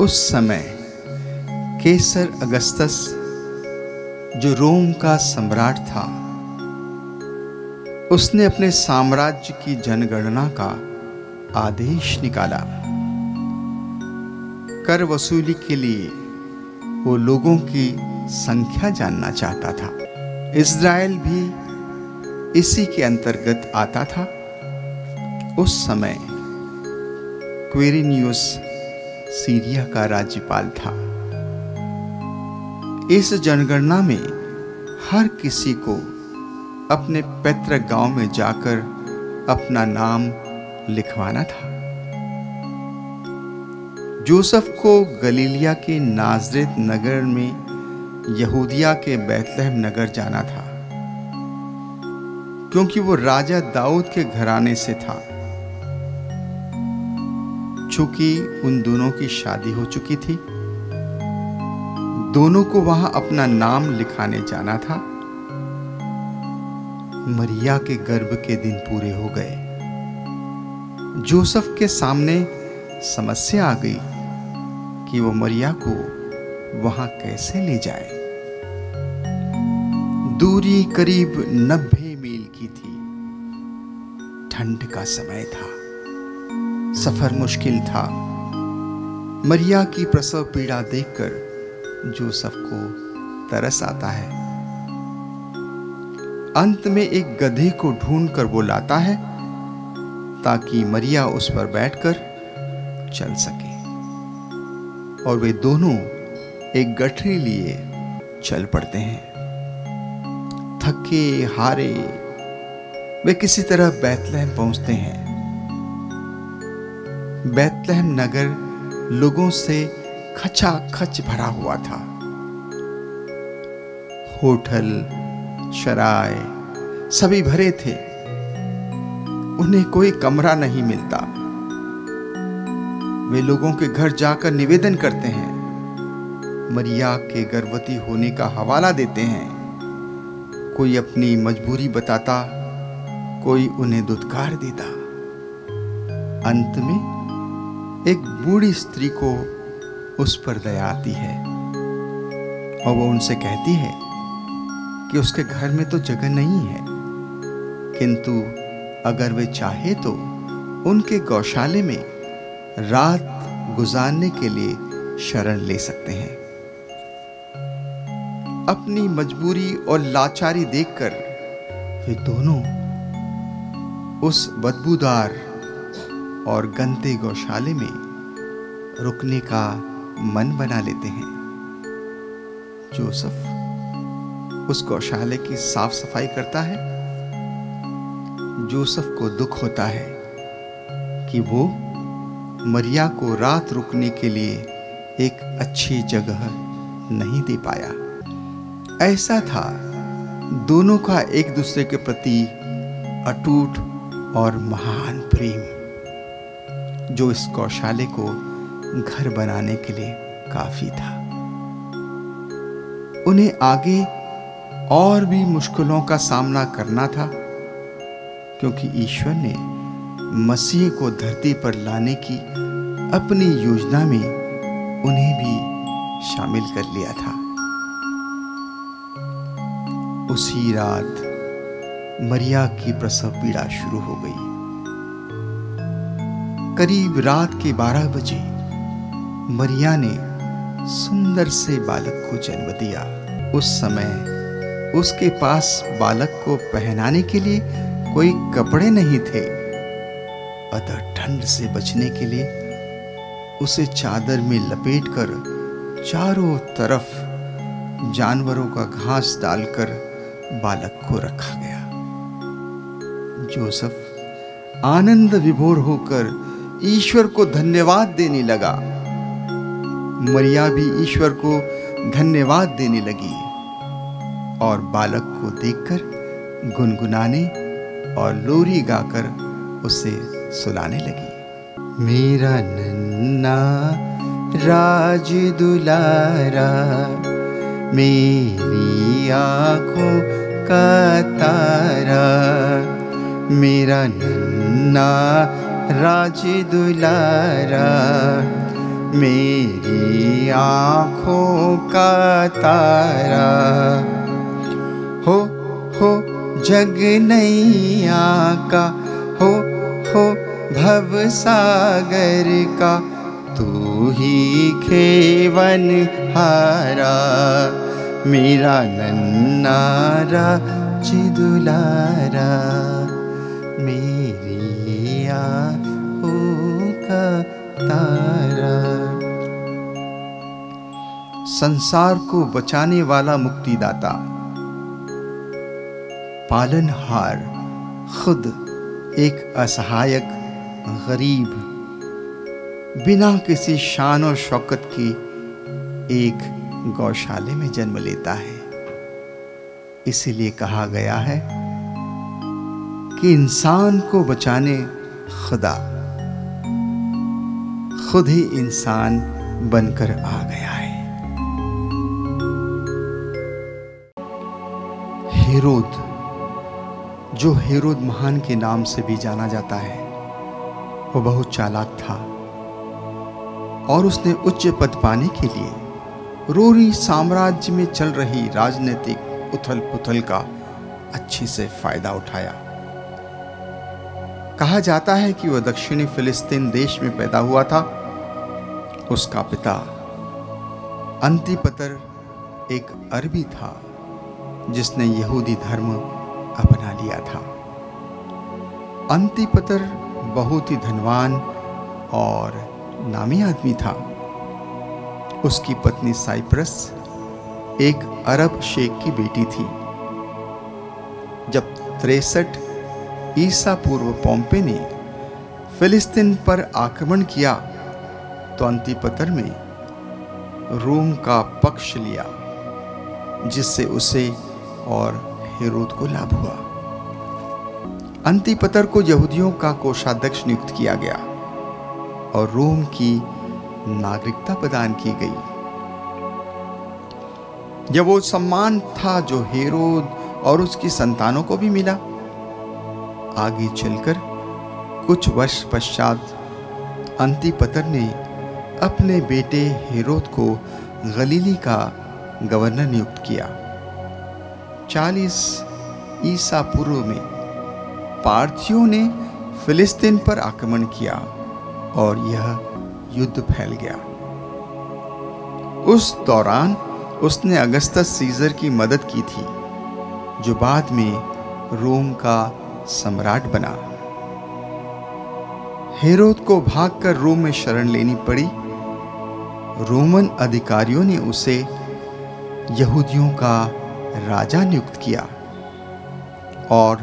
उस समय कैसर अगस्तस, जो रोम का सम्राट था, उसने अपने साम्राज्य की जनगणना का आदेश निकाला। कर वसूली के लिए वो लोगों की संख्या जानना चाहता था। इज़राइल भी इसी के अंतर्गत आता था। उस समय क्विरिनियुस सीरिया का राज्यपाल था। इस जनगणना में हर किसी को अपने पैतृक गांव में जाकर अपना नाम लिखवाना था। जोसेफ को गलीलिया के नाज़रेत नगर में यहूदिया के बैतलहम नगर जाना था, क्योंकि वो राजा दाऊद के घराने से था। चूंकि उन दोनों की शादी हो चुकी थी, दोनों को वहां अपना नाम लिखाने जाना था। मरिया के गर्भ के दिन पूरे हो गए। जोसेफ के सामने समस्या आ गई कि वो मरिया को वहां कैसे ले जाए। दूरी करीब 90 मील की थी। ठंड का समय था, सफर मुश्किल था। मरिया की प्रसव पीड़ा देखकर जोसेफ को तरस आता है। अंत में एक गधे को ढूंढकर वो लाता है ताकि मरिया उस पर बैठकर चल सके, और वे दोनों एक गठरी लिए चल पड़ते हैं। थके हारे वे किसी तरह बैतलहम पहुंचते हैं। बैतलहम नगर लोगों से खचाखच भरा हुआ था। होटल, शराय सभी भरे थे। उन्हें कोई कमरा नहीं मिलता। वे लोगों के घर जाकर निवेदन करते हैं, मरिया के गर्भवती होने का हवाला देते हैं। कोई अपनी मजबूरी बताता, कोई उन्हें दुत्कार देता। अंत में एक बूढ़ी स्त्री को उस पर दया आती है और वो उनसे कहती है कि उसके घर में तो जगह नहीं है, किंतु अगर वे चाहे तो उनके गौशाले में रात गुजारने के लिए शरण ले सकते हैं। अपनी मजबूरी और लाचारी देखकर वे दोनों उस बदबूदार और गंदे गौशाले में रुकने का मन बना लेते हैं। जोसेफ उस गौशाले की साफ सफाई करता है। जोसेफ को दुख होता है कि वो मरिया को रात रुकने के लिए एक अच्छी जगह नहीं दे पाया। ऐसा था दोनों का एक दूसरे के प्रति अटूट और महान प्रेम, जो इस गौशाले को घर बनाने के लिए काफी था। उन्हें आगे और भी मुश्किलों का सामना करना था, क्योंकि ईश्वर ने मसीह को धरती पर लाने की अपनी योजना में उन्हें भी शामिल कर लिया था। उसी रात मरिया की प्रसव पीड़ा शुरू हो गई। करीब रात के 12 बजे मरिया ने सुंदर से बालक को जन्म दिया। उस समय उसके पास बालक को पहनाने के लिए कोई कपड़े नहीं थे, अतः ठंड से बचने के लिए उसे चादर में लपेटकर चारों तरफ जानवरों का घास डालकर बालक को रखा गया। जोसेफ आनंद विभोर होकर ईश्वर को धन्यवाद देने लगा। मरिया भी ईश्वर को धन्यवाद देने लगी और बालक को देखकर गुनगुनाने और लोरी गाकर उसे सुलाने लगी। मेरा नन्ना राज दुलारा, मेरी आँखों का तारा, मेरा नन्ना राज दुलारा, मेरी आँखों का तारा। हो जग नैया का, हो भव सागर का, तू ही खेवन हारा। मेरा नन्नारा चिदुलारा, मेरी आँखों का तारा। संसार को बचाने वाला मुक्तिदाता, पालनहार, खुद एक असहायक गरीब, बिना किसी शान और शौकत के एक गौशाले में जन्म लेता है। इसीलिए कहा गया है कि इंसान को बचाने खुदा खुद ही इंसान बनकर आ गया है। हेरोद, जो हेरोद महान के नाम से भी जाना जाता है, वो बहुत चालाक था और उसने उच्च पद पाने के लिए रोमी साम्राज्य में चल रही राजनीतिक उथल पुथल का अच्छे से फायदा उठाया। कहा जाता है कि वह दक्षिणी फिलिस्तीन देश में पैदा हुआ था। उसका पिता अंतिपतर एक अरबी था जिसने यहूदी धर्म अपना लिया था। अंतिपतर बहुत ही धनवान और नामी आदमी था। उसकी पत्नी साइप्रस एक अरब शेख की बेटी थी। जब 63 ईसा पूर्व पोम्पे ने फिलिस्तीन पर आक्रमण किया तो अंतिपतर में रोम का पक्ष लिया, जिससे उसे और हेरोद को लाभ हुआ। अंतिपतर को यहूदियों का कोषाध्यक्ष नियुक्त किया गया और रोम की नागरिकता प्रदान की गई। यह वो सम्मान था जो हेरोद और उसकी संतानों को भी मिला। आगे चलकर कुछ वर्ष पश्चात अंतिपतर ने अपने बेटे हेरोद को गलीली का गवर्नर नियुक्त किया। 40 ईसा पूर्व में पार्थियों ने फिलिस्तीन पर आक्रमण किया और यह युद्ध फैल गया। उस दौरान उसने अगस्तस सीजर की मदद की थी, जो बाद में रोम का सम्राट बना। हेरोद को भागकर रोम में शरण लेनी पड़ी। रोमन अधिकारियों ने उसे यहूदियों का राजा नियुक्त किया और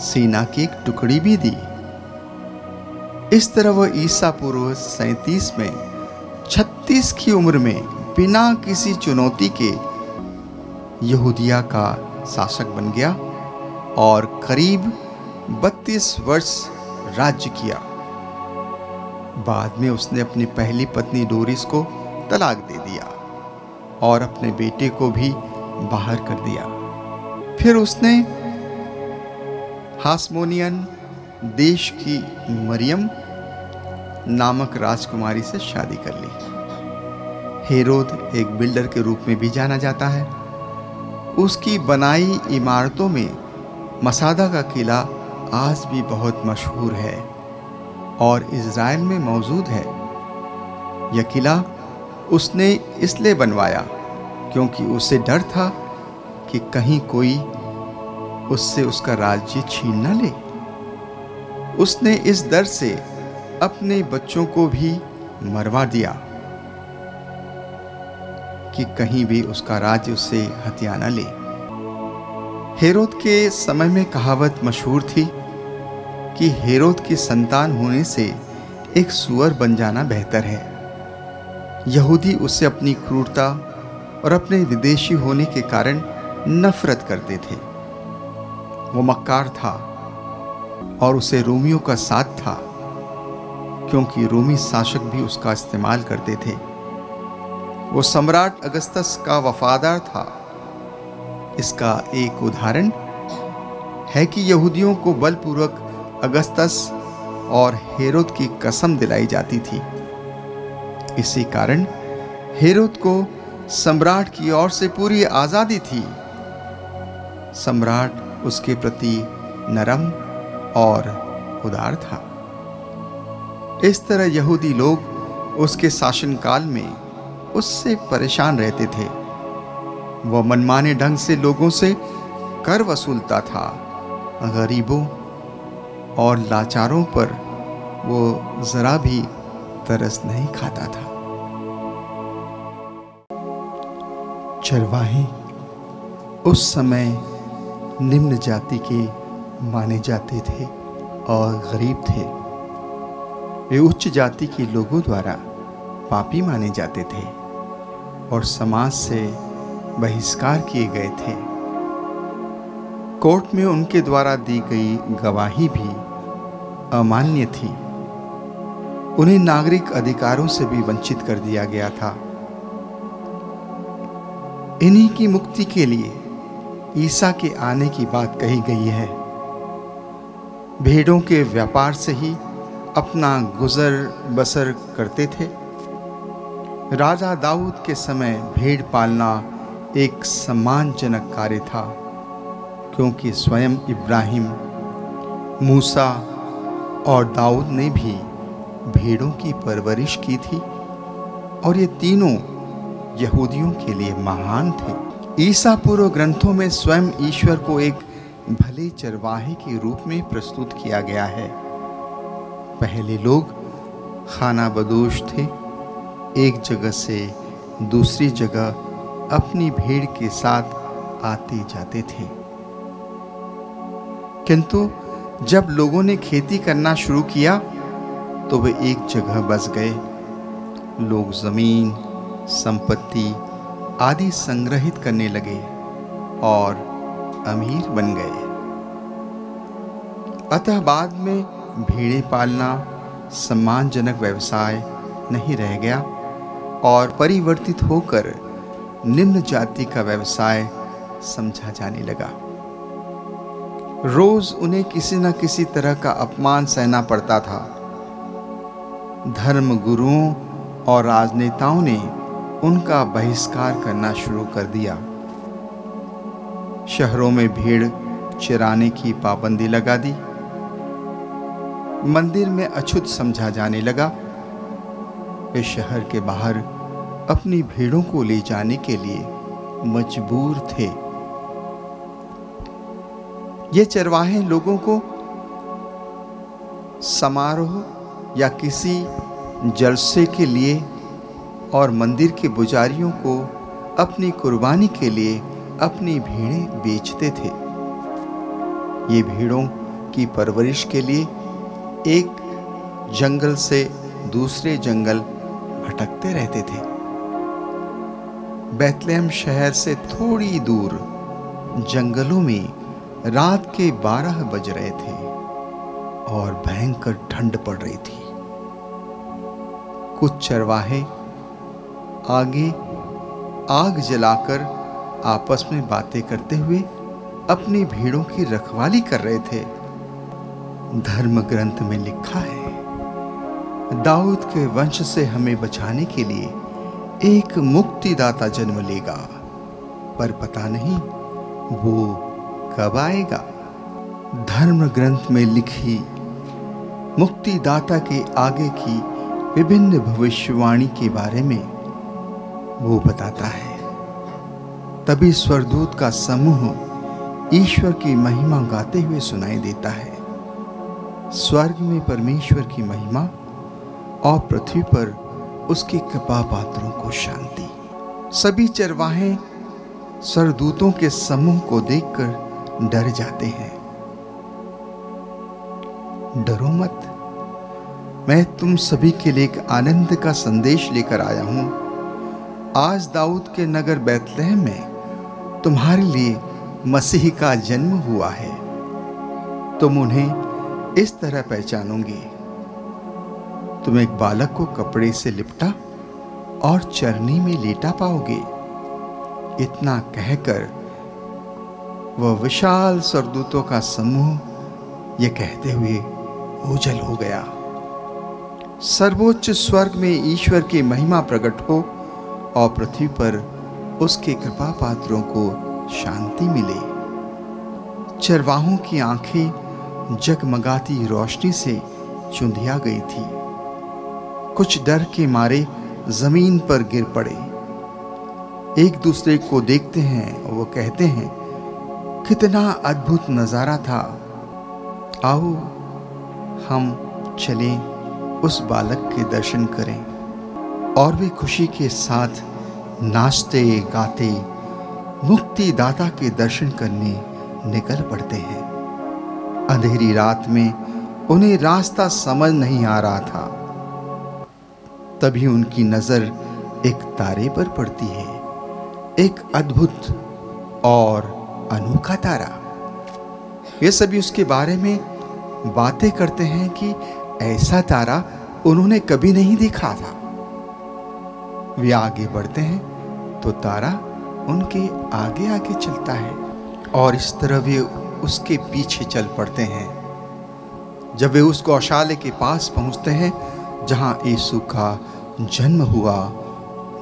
सेना की एक टुकड़ी भी दी। इस तरह वह ईसा पूर्व 37 में 36 की उम्र में बिना किसी चुनौती के यहूदिया का शासक बन गया और करीब 32 वर्ष राज्य किया। बाद में उसने अपनी पहली पत्नी डोरिस को तलाक दे दिया और अपने बेटे को भी बाहर कर दिया। फिर उसने हासमोनियन देश की मरियम नामक राजकुमारी से शादी कर ली। हेरोद एक बिल्डर के रूप में भी जाना जाता है। उसकी बनाई इमारतों में मसादा का किला आज भी बहुत मशहूर है और इज़राइल में मौजूद है। यह किला उसने इसलिए बनवाया क्योंकि उसे डर था कि कहीं कोई उससे उसका राज्य छीन न ले। उसने इस डर से अपने बच्चों को भी मरवा दिया कि कहीं भी उसका राज्य उससे हथिया न ले। हेरोद के समय में कहावत मशहूर थी कि हेरोद की संतान होने से एक सूअर बन जाना बेहतर है। यहूदी उससे अपनी क्रूरता और अपने विदेशी होने के कारण नफरत करते थे। वो मक्कार था और उसे रोमियों का साथ था, क्योंकि रोमी शासक भी उसका इस्तेमाल करते थे। वो सम्राट अगस्तस का वफादार था। इसका एक उदाहरण है कि यहूदियों को बलपूर्वक अगस्तस और हेरोद की कसम दिलाई जाती थी। इसी कारण हेरोद को सम्राट की ओर से पूरी आजादी थी। सम्राट उसके प्रति नरम और उदार था। इस तरह यहूदी लोग उसके शासनकाल में उससे परेशान रहते थे। वह मनमाने ढंग से लोगों से कर वसूलता था। गरीबों और लाचारों पर वो जरा भी तरस नहीं खाता था। चरवाहे उस समय निम्न जाति के माने जाते थे और गरीब थे। वे उच्च जाति के लोगों द्वारा पापी माने जाते थे और समाज से बहिष्कार किए गए थे। कोर्ट में उनके द्वारा दी गई गवाही भी अमान्य थी। उन्हें नागरिक अधिकारों से भी वंचित कर दिया गया था। इन्हीं की मुक्ति के लिए ईसा के आने की बात कही गई है। भेड़ों के व्यापार से ही अपना गुजर बसर करते थे। राजा दाऊद के समय भेड़ पालना एक सम्मानजनक कार्य था, क्योंकि स्वयं इब्राहिम, मूसा और दाऊद ने भी भेड़ों की परवरिश की थी और ये तीनों यहूदियों के लिए महान थे। ईसा पूर्व ग्रंथों में स्वयं ईश्वर को एक भले चरवाहे के रूप में प्रस्तुत किया गया है। पहले लोग खानाबदोश थे, एक जगह से दूसरी जगह अपनी भेड़ के साथ आते जाते थे। किंतु जब लोगों ने खेती करना शुरू किया तो वे एक जगह बस गए। लोग जमीन, संपत्ति आदि संग्रहित करने लगे और अमीर बन गए। अतः बाद में भेड़ें पालना सम्मानजनक व्यवसाय नहीं रह गया और परिवर्तित होकर निम्न जाति का व्यवसाय समझा जाने लगा। रोज उन्हें किसी न किसी तरह का अपमान सहना पड़ता था। धर्म गुरुओं और राजनेताओं ने उनका बहिष्कार करना शुरू कर दिया। शहरों में भेड़ चराने की पाबंदी लगा दी। मंदिर में अछूत समझा जाने लगा। वे शहर के बाहर अपनी भेड़ों को ले जाने के लिए मजबूर थे। ये चरवाहे लोगों को समारोह या किसी जलसे के लिए और मंदिर के पुजारियों को अपनी कुर्बानी के लिए अपनी भेड़ें बेचते थे। ये भेड़ों की परवरिश के लिए एक जंगल से दूसरे जंगल भटकते रहते थे। बैतलहम शहर से थोड़ी दूर जंगलों में रात के 12 बज रहे थे और भयंकर ठंड पड़ रही थी। कुछ चरवाहे आगे आग जलाकर आपस में बातें करते हुए अपनी भेड़ों की रखवाली कर रहे थे। धर्म ग्रंथ में लिखा है, दाऊद के वंश से हमें बचाने के लिए एक मुक्तिदाता जन्म लेगा, पर पता नहीं वो कब आएगा। धर्म ग्रंथ में लिखी मुक्तिदाता के आगे की विभिन्न भविष्यवाणी के बारे में वो बताता है। तभी स्वर्गदूत का समूह ईश्वर की महिमा गाते हुए सुनाई देता है। स्वर्ग में परमेश्वर की महिमा और पृथ्वी पर उसके कृपा पात्रों को शांति। सभी चरवाहे स्वर्गदूतों के समूह को देखकर डर जाते हैं। डरो मत, मैं तुम सभी के लिए एक आनंद का संदेश लेकर आया हूं। आज दाऊद के नगर बैतलहम में तुम्हारे लिए मसीह का जन्म हुआ है। तुम उन्हें इस तरह पहचानोगे। तुम एक बालक को कपड़े से लिपटा और चरनी में लेटा पाओगे। इतना कहकर वह विशाल स्वर्गदूतों का समूह यह कहते हुए ओझल हो गया। सर्वोच्च स्वर्ग में ईश्वर की महिमा प्रकट हो और पृथ्वी पर उसके कृपा पात्रों को शांति मिले। चरवाहों की आंखें जगमगाती रोशनी से चुंधिया गई थी। कुछ डर के मारे जमीन पर गिर पड़े। एक दूसरे को देखते हैं और वो कहते हैं, कितना अद्भुत नजारा था। आओ हम चलें उस बालक के दर्शन करें। और वे खुशी के साथ नाचते गाते मुक्तिदाता के दर्शन करने निकल पड़ते हैं। अंधेरी रात में उन्हें रास्ता समझ नहीं आ रहा था। तभी उनकी नजर एक तारे पर पड़ती है, एक अद्भुत और अनोखा तारा। ये सभी उसके बारे में बातें करते हैं कि ऐसा तारा उन्होंने कभी नहीं देखा था। वे आगे बढ़ते हैं तो तारा उनके आगे आगे चलता है और इस तरह वे उसके पीछे चल पड़ते हैं। जब वे उस गौशाले के पास पहुंचते हैं जहां यीशु का जन्म हुआ,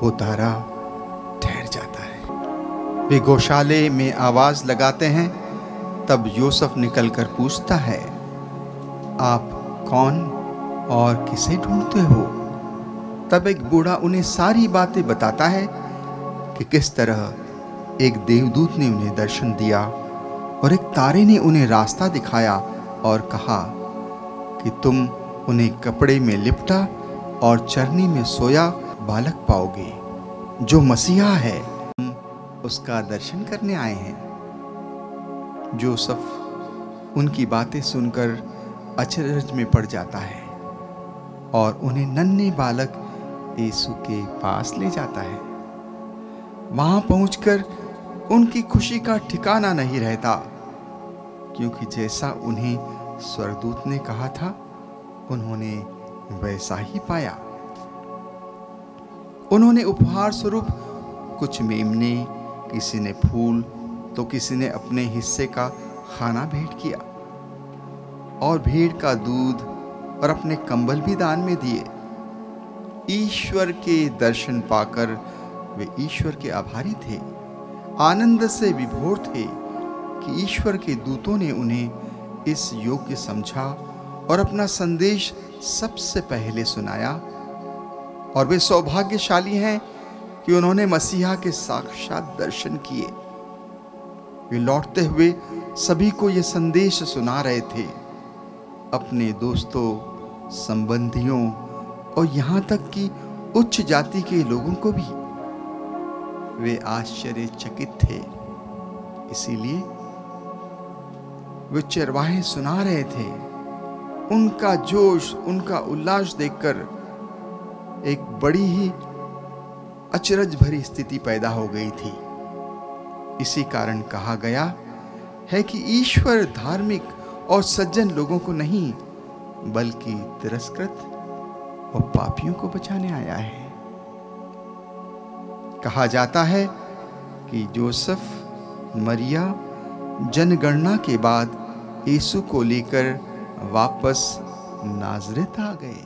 वो तारा ठहर जाता है। वे गौशाले में आवाज लगाते हैं। तब यूसुफ निकलकर पूछता है, आप कौन और किसे ढूंढते हो? तब एक बूढ़ा उन्हें सारी बातें बताता है कि किस तरह एक देवदूत ने उन्हें दर्शन दिया और एक तारे ने उन्हें रास्ता दिखाया और कहा कि तुम उन्हें कपड़े में लिपटा और चरनी में सोया बालक पाओगे, जो मसीहा है। हम उसका दर्शन करने आए हैं। यूसुफ उनकी बातें सुनकर अचरज में पड़ जाता है और उन्हें नन्हे बालक यीशु के पास ले जाता है। वहां पहुंचकर उनकी खुशी का ठिकाना नहीं रहता, क्योंकि जैसा उन्हें स्वर्गदूत ने कहा था उन्होंने वैसा ही पाया। उन्होंने उपहार स्वरूप कुछ मेमने, किसी ने फूल तो किसी ने अपने हिस्से का खाना भेंट किया और भेड़ का दूध और अपने कंबल भी दान में दिए। ईश्वर के दर्शन पाकर वे ईश्वर के आभारी थे, आनंद से विभोर थे कि ईश्वर के दूतों ने उन्हें इस योग्य समझा और अपना संदेश सबसे पहले सुनाया। और वे सौभाग्यशाली हैं कि उन्होंने मसीहा के साक्षात दर्शन किए। वे लौटते हुए सभी को ये संदेश सुना रहे थे, अपने दोस्तों, संबंधियों और यहाँ तक कि उच्च जाति के लोगों को भी। वे आश्चर्यचकित थे, इसीलिए वे चरवाहे सुना रहे थे। उनका जोश, उनका उल्लास देखकर एक बड़ी ही अचरज भरी स्थिति पैदा हो गई थी। इसी कारण कहा गया है कि ईश्वर धार्मिक और सज्जन लोगों को नहीं, बल्कि तिरस्कृत और पापियों को बचाने आया है। कहा जाता है कि जोसेफ, मरिया जनगणना के बाद यीशु को लेकर वापस नाज़रेत आ गए।